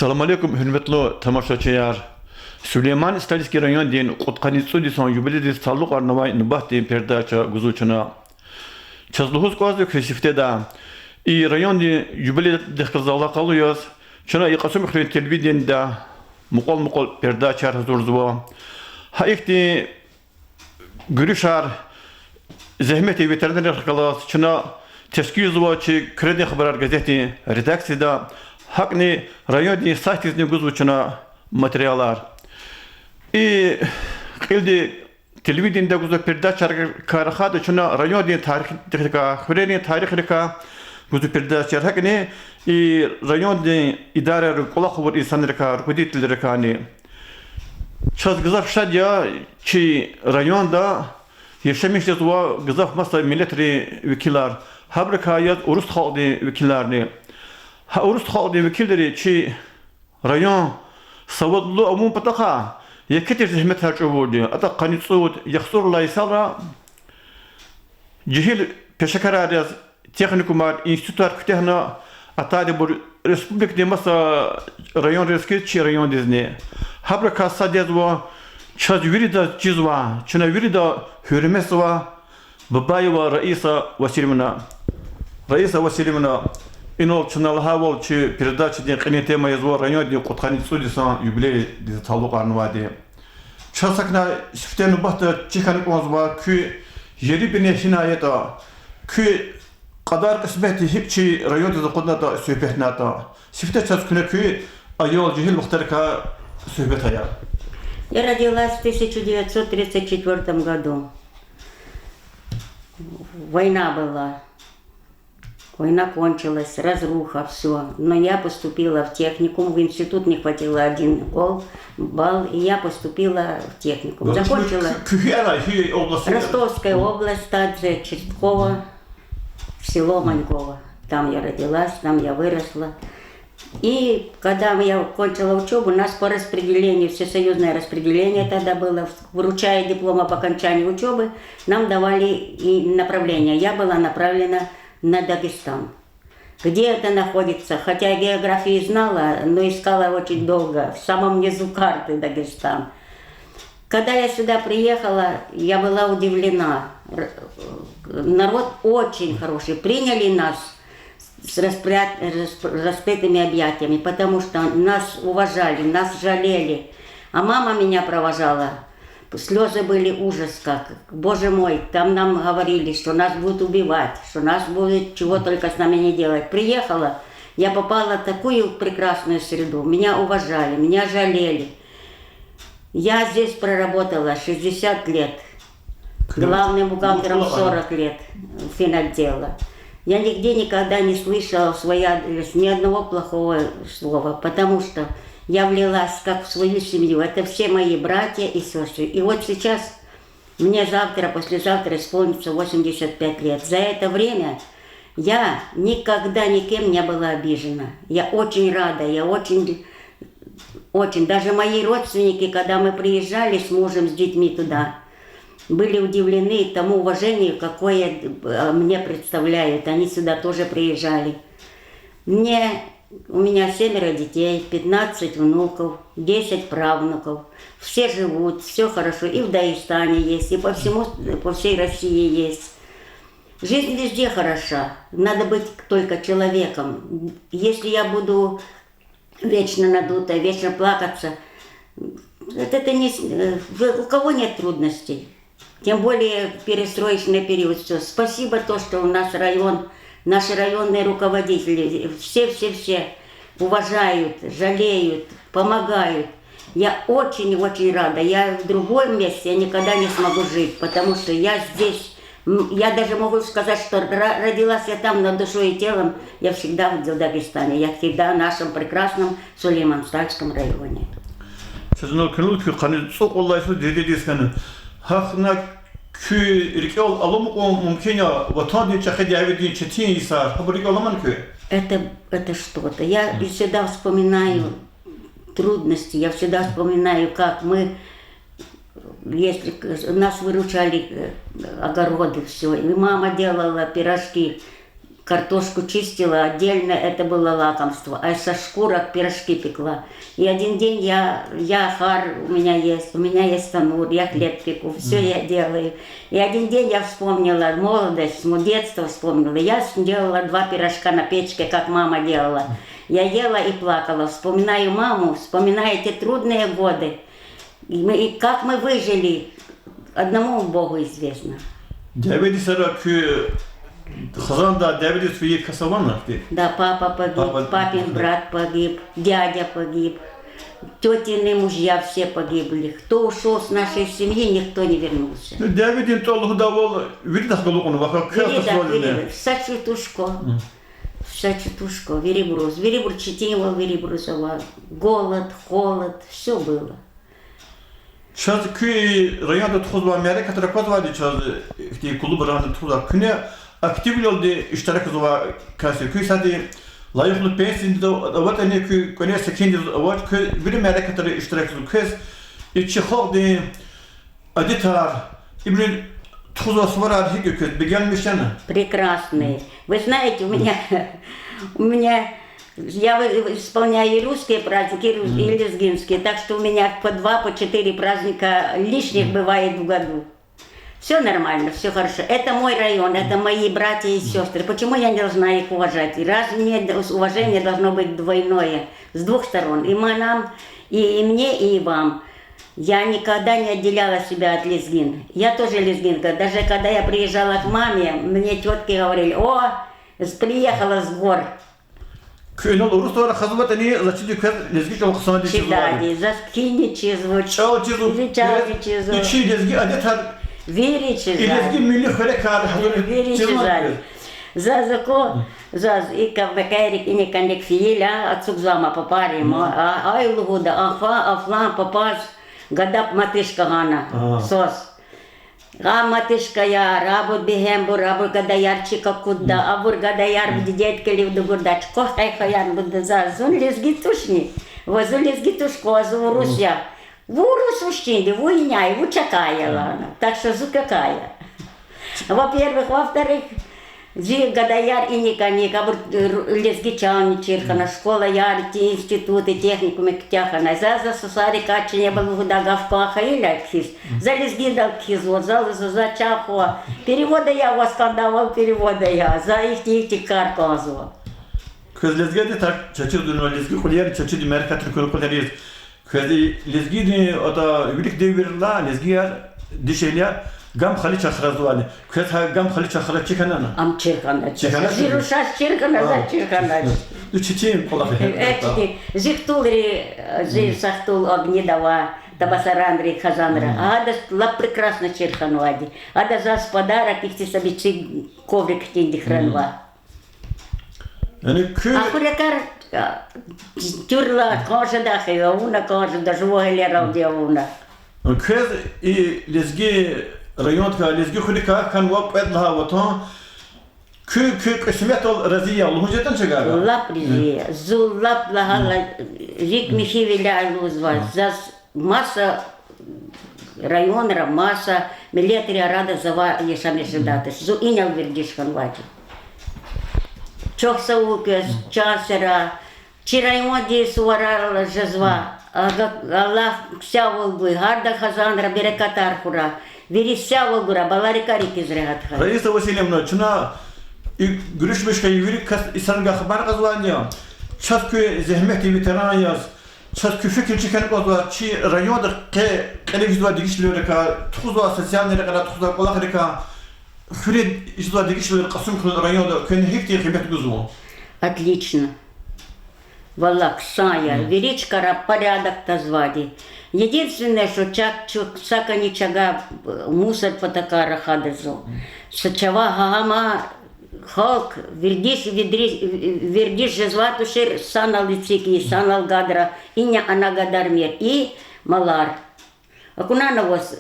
Assalamu alaikum, hürmetli tamaşaçılar. Süleyman İstaliski rayon din Qutqanitsu dison yubilidis talluq arnavay nubah din perdaça guzuçuna. Çazluhuz qazdı kösifte da. Rayon din yubilid dehkazala qalıyız. Çuna iqasım xrin telvidin da muqol perdaça hazurzuva. Haikti görüşar zahmeti veteriner xalas çuna teşkil çi kredi haber gazeti redaksiyada hakni rayon saytizini guzvuçuna materiallar. Qildi televizyonda guzva perdaçar karxada çuna rayon tarih dikka xureni tarih dikka guzva perdaçar hakni rayon idare qola xubur insanlarga rukuditlere ni çaz gızaf şadya ki rayonda yaşamışız o gızaf masa milletri vekiller habrikayet Urus halkı vekillerini Urus halkı vekilleri ki rayon savadlı amun pataka yeketir zahmet harcıyordu. Ata kanitsud yaksur laysala cihil peşakarar teknikumar institutlar kütehna atadi bu Respublik demasa rayon reski ki rayon dizni habrika sadezwa çaz virida cizwa çuna virida hürmeswa babaywa raisa Vasilimna inol çunal havol çi передача din qinete mayzwa rayon din Qutqanitsu disan yubiley di talluq arnavadi çasakna siftenu bahta çikanık ozwa ki yeri bine hinayeta ki kadar kısmeti hepçi rayon din qudnata söhbetnata sifte çaskuna ki ayol cihil muhtarika söhbet haya. Я родилась в 1934 году. Война была. Война кончилась, разруха, все. Но я поступила в техникум, в институт не хватило 1 балл, и я поступила в техникум. Закончила Ростовская область, станция Чисткова, село Маньково. Там я родилась, там я выросла. И когда я кончила учебу, нас по распределению, всесоюзное распределение тогда было, вручая диплом об окончании учебы, нам давали и направление. Я была направлена на Дагестан. Где это находится? Хотя я географии знала, но искала очень долго, в самом низу карты Дагестан. Когда я сюда приехала, я была удивлена. Народ очень хороший. Приняли нас с раскрытыми объятиями, потому что нас уважали, нас жалели. А мама меня провожала. Слезы были ужас как. Боже мой, там нам говорили, что нас будут убивать, что нас будут чего только с нами не делать. Приехала, я попала в такую прекрасную среду. Меня уважали, меня жалели. Я здесь проработала 60 лет. Главным бухгалтером 40 лет финотдела. Я нигде никогда не слышала в свой адрес ни одного плохого слова, потому что я влилась как в свою семью. Это все мои братья и сестры. И вот сейчас мне завтра, послезавтра исполнится 85 лет. За это время я никогда никем не была обижена. Я очень рада, я очень... Даже мои родственники, когда мы приезжали с мужем, с детьми туда, были удивлены тому уважению, какое мне представляют. Они сюда тоже приезжали. У меня 7 детей, 15 внуков, 10 правнуков. Все живут, все хорошо. И в Дагестане есть, и по всей России есть. Жизнь везде хороша. Надо быть только человеком. Если я буду вечно надутая, вечно плакаться, это не... У кого нет трудностей? Тем более в перестроечный период все. Спасибо то, что у нас район, наши районные руководители, все уважают, жалеют, помогают. Я очень-очень рада. Я в другом месте я никогда не смогу жить, потому что я здесь, я даже могу сказать, что родилась я там, но душой и телом я всегда в Дагестане, я всегда в нашем прекрасном Сулейман-Стальском районе. Хахна кü рикол алому мумкин я ватан дича хадяви дича тинисар хабрик аламан кü. Это что-то. Я всегда вспоминаю трудности, я всегда вспоминаю, как мы, если нас выручали огороды, все, и мама делала пирожки, картошку чистила, отдельно это было лакомство, а со шкурок пирожки пекла. И один день я хар у меня есть танур, я хлеб пеку, все я делаю. И один день я вспомнила молодость, детство вспомнила. Я делала 2 пирожка на печке, как мама делала. Я ела и плакала, вспоминаю маму, вспоминаю эти трудные годы. И как мы выжили, одному Богу известно. Devedi sana ki Хазанда Devedi свои касаванах. Да, папа погиб, папин брат погиб, дядя погиб, тетины мужья все погибли. Кто ушел с нашей семьи, никто не вернулся. Devedi толку давал, видишь, как он вахал Сачутушко, Верибрус, Читимов, Верибрусова, голод, холод, все было. Сейчас ки районда тухузва Америка тараквазва сейчас ки клуб районда тухузва күне активно oldu iştirak uzva kasi ki sadi layıklı pensiyinde вот они ки коне секенди вот ки bir Amerika tarı iştirak uzva kız içi halde aditар ibn тухузва свара хиги кız begelmişen. Прекрасные. Вы знаете, у меня я исполняю и русские праздники, и лезгинские, так что у меня по 2, по 4 праздника лишних бывает в году. Все нормально, все хорошо. Это мой район, это мои братья и сестры. Почему я не должна их уважать? Раз мне уважение должно быть двойное, с 2 сторон. И нам, и мне, и вам. Я никогда не отделяла себя от лезгин. Я тоже лезгинка. Даже когда я приезжала к маме, мне тетки говорили: о, приехала с гор. Köyün olursa sonra hazırlat hani zaten kız lezgi çok kısa değil. Чидади, заскиничи звучит. Чалчизу. İçi lezgi adetar. Веричи Lezgi milli harekat. Веричи жаль. Зазако, и кавбекерик и некандик филя, отцукзама попарим, айлугуда, афлам попаз, гадап матышка гана, сос. Матышка я, рабу бегембу, рабу гадаярчика куда, абур гадаяр дедкали в дугурдач, кохай хаян буде за зун лезги тушни, возу лезги тушко, азу русья. Вурус ущинди, вуйняй, вучакая, так что зукакая. Во-первых, во-вторых, гадаяр и никаник, абур лезги чални чирхана, школа яр, институты, техникумы ктяхана, за сусари качи не было гудагавка хаиля кхис, за лезги дал кхизу, за чахуа, перевода я вас кандавал, перевода я, за их карказу. Kız lezgi de tak çaçırdın o lezgi kulyer çaçırdı merkatı kulyer. Kız lezgi de o da birlik devirla lezgi yer dişeler. Gam khali çakhrazı var. Kız gam khali çakhra çıkanana. Am çirkana. Ziruşas çirkana za çirkana. Çiçeğim kolak. Эти зихтулри, зихтул огнедава, табасарандри хазанра. Ада ла прекрасно чирхануади. Ада зас подарок их собичи коврик тинди хранва. Yani köy. Ахурекар тюрла кожа дахи, уна кожа да живое раудиауна. Kız lezgi rayontka lezgi khulika kan wap edha watan köy kısmet ol raziya Allah'ın çıkar. Lap riziya, zul lap lahala rik mihivila aluzva. Zas masa районера, masa milletri arada zava yaşamışıdadır. Zu inyal verdiş kanvacı. Çok savukas, çasera, çiraymondi suvararla jazva. Allah сяволгуй, гарда хазанра, берекатар хура, вери сяволгура, баларикарик изрегатха. Раиса Васильевна, чина görüşmüş ki yürü İsa'nın haber kazanıyor. Çatkı zahmeti veteran yaz. Çatkı fikir çıkan kazwa çi rayonda televizyon dikişleri ka tuzla sosyalleri kadar tuzla kolakları ka Hürriyet izla dikişleri Kasım rayonda kendi hikti hikmet güzü. Отлично. Валак, Сая, Веричкара, порядок тазвади. Единственное, что сака ничага мусор потакара хадазу. Сачава гама халк, вердиш жезватушир санал лицики, санал гадра, иня анагадармир и малар. Акунана вас,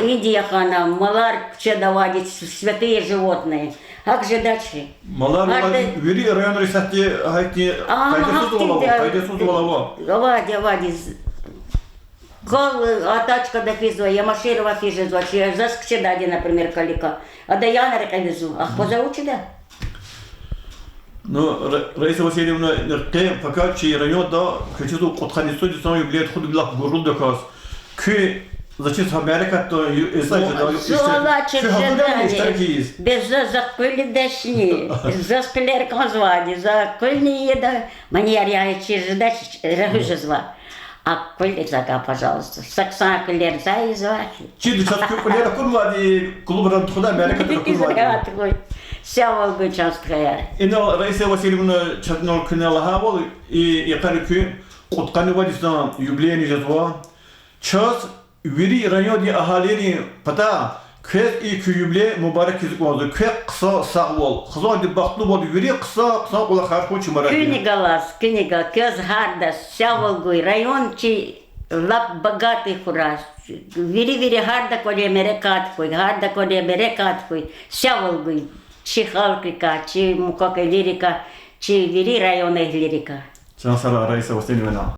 Индия хана, малар чедавадить, святые животные. Как же дальше? Mallar veri rayon risati hakti faydasız olava. Вади. Гол атачка дофизва, я маширова фижезва, че заскчедади, например, калика. А да я на рекавизу, ах позаучи да. Ну, Раиса Васильевна, пока чи район да, хочу кутхан историю сам юбилей худ билах гурул доказ. Кü зачем Америка то Зола черчедани, без закули дашни, за склер конзвани, за кульни еда, маньярия черчедач рагужезва. А кулер зага, пожалуйста, саксан кулер заизва. Чи du çat kulera kurvadi kulubran tuda Amerika da kurvadi. Сявал бы часто. İno Raisa Vasilyevna çatnol künala ha bol yakarı kü kutkanı vadisna юбилейni jazva. Ças veri rayon di ahalini pata köz kü юбилей mübarek kizik oldu. Kü kısa sağ ol. Kısa di baklı bol veri kısa ola harpo çimara. Книга, köz harda, сявал район чи лап богатый хураш. Вери харда коли америкат кой, сявал чи халкика, чи мукока лирика, чи вери района лирика. Can sara Raisa Vasilyevna.